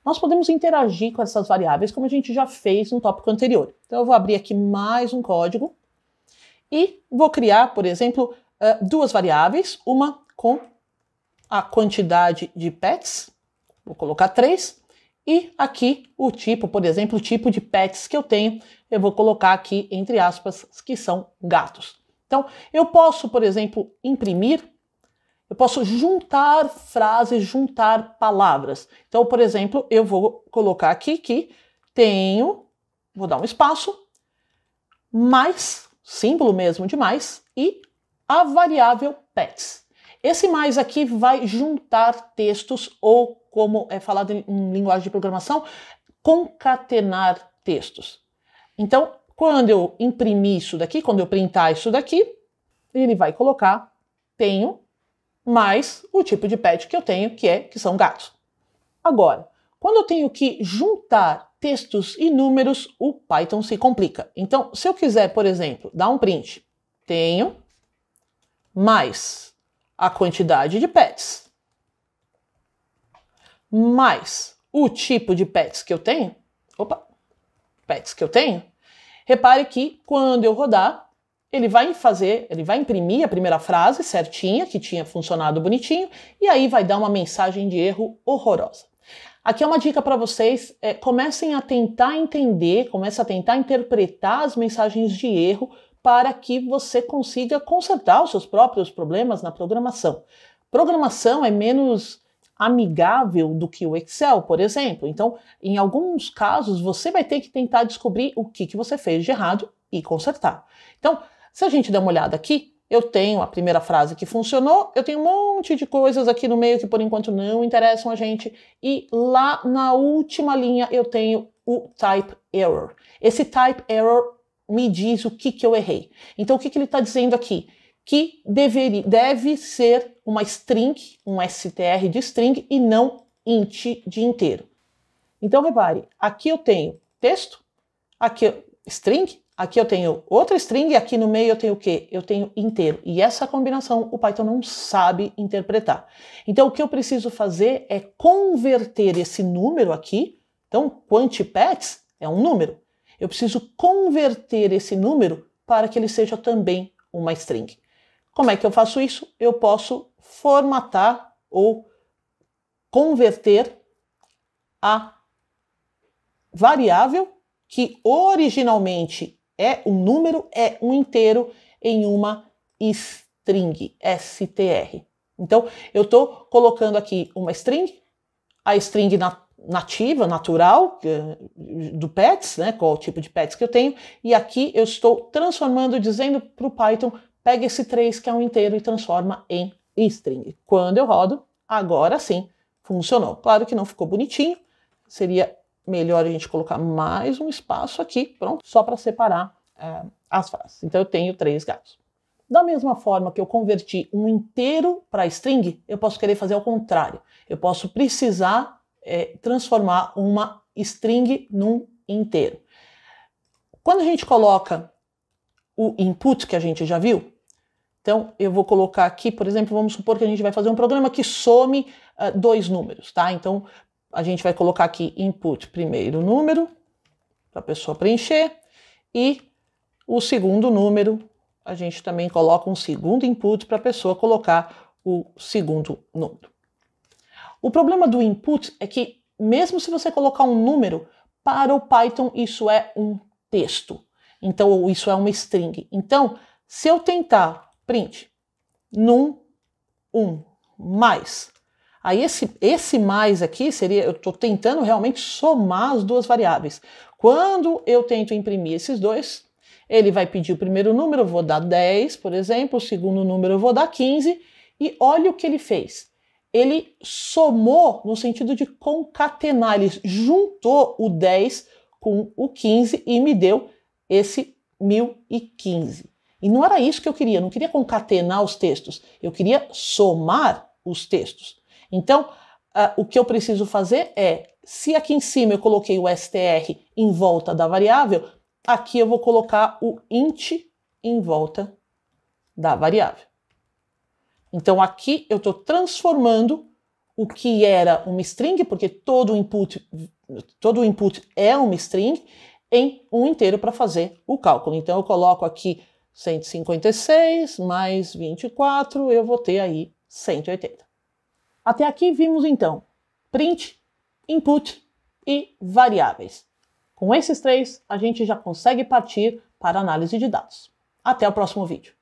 nós podemos interagir com essas variáveis como a gente já fez no tópico anterior. Então eu vou abrir aqui mais um código e vou criar, por exemplo, duas variáveis, uma com a quantidade de pets, vou colocar 3, e aqui o tipo, por exemplo, o tipo de pets que eu tenho, eu vou colocar aqui, entre aspas, que são gatos. Então, eu posso, por exemplo, imprimir, eu posso juntar frases, juntar palavras. Então, por exemplo, eu vou colocar aqui que tenho, vou dar um espaço, mais, símbolo mesmo de mais, e a variável pets. Esse mais aqui vai juntar textos, ou como é falado em linguagem de programação, concatenar textos. Então, quando eu imprimir isso daqui, quando eu printar isso daqui, ele vai colocar tenho mais o tipo de pet que eu tenho, que são gatos. Agora, quando eu tenho que juntar textos e números, o Python se complica. Então, se eu quiser, por exemplo, dar um print, tenho mais a quantidade de pets, mais o tipo de pets que eu tenho, repare que quando eu rodar, ele vai imprimir a primeira frase certinha, que tinha funcionado bonitinho, e aí vai dar uma mensagem de erro horrorosa. Aqui é uma dica para vocês, comecem a tentar entender, comecem a tentar interpretar as mensagens de erro para que você consiga consertar os seus próprios problemas na programação. Programação é menos amigável do que o Excel, por exemplo. Então, em alguns casos, você vai ter que tentar descobrir o que você fez de errado e consertar. Então, se a gente der uma olhada aqui, eu tenho a primeira frase que funcionou, eu tenho um monte de coisas aqui no meio que por enquanto não interessam a gente, e lá na última linha eu tenho o type error. Esse type error me diz o que eu errei. Então o que ele está dizendo aqui? Que deve ser uma string, um str de string e não int de inteiro. Então repare, aqui eu tenho texto, aqui string, aqui eu tenho outra string e aqui no meio eu tenho o quê? Eu tenho inteiro. E essa combinação o Python não sabe interpretar. Então o que eu preciso fazer é converter esse número aqui. Então quantipets é um número. Eu preciso converter esse número para que ele seja também uma string. Como é que eu faço isso? Eu posso formatar ou converter a variável que originalmente é um número, é um inteiro, em uma string, str. Então, eu estou colocando aqui uma string, a string nativa, natural, do pets, né, qual o tipo de pets que eu tenho, e aqui eu estou transformando, dizendo para o Python, pega esse 3 que é um inteiro e transforma em string. Quando eu rodo, agora sim, funcionou. Claro que não ficou bonitinho, seria melhor a gente colocar mais um espaço aqui, pronto, só para separar as frases. Então eu tenho 3 gatos. Da mesma forma que eu converti um inteiro para string, eu posso querer fazer ao contrário. Eu posso precisar transformar uma string num inteiro. Quando a gente coloca o input, que a gente já viu, então eu vou colocar aqui, por exemplo, vamos supor que a gente vai fazer um programa que some 2 números, tá? Então a gente vai colocar aqui input primeiro número, para a pessoa preencher, e o segundo número, a gente também coloca um segundo input para a pessoa colocar o segundo número. O problema do input é que, mesmo se você colocar um número, para o Python isso é um texto. Então, isso é uma string. Então, se eu tentar print num 1 mais, aí esse mais aqui seria, eu estou tentando realmente somar as duas variáveis. Quando eu tento imprimir esses dois, ele vai pedir o primeiro número, eu vou dar 10, por exemplo, o segundo número eu vou dar 15, e olha o que ele fez. Ele somou no sentido de concatenar, ele juntou o 10 com o 15 e me deu esse 1015. E não era isso que eu queria, não queria concatenar os textos, eu queria somar os textos. Então, o que eu preciso fazer é, se aqui em cima eu coloquei o str em volta da variável, aqui eu vou colocar o int em volta da variável. Então aqui eu estou transformando o que era uma string, porque todo input é uma string, em um inteiro para fazer o cálculo. Então eu coloco aqui 156 mais 24, eu vou ter aí 180. Até aqui vimos então print, input e variáveis. Com esses três, a gente já consegue partir para a análise de dados. Até o próximo vídeo.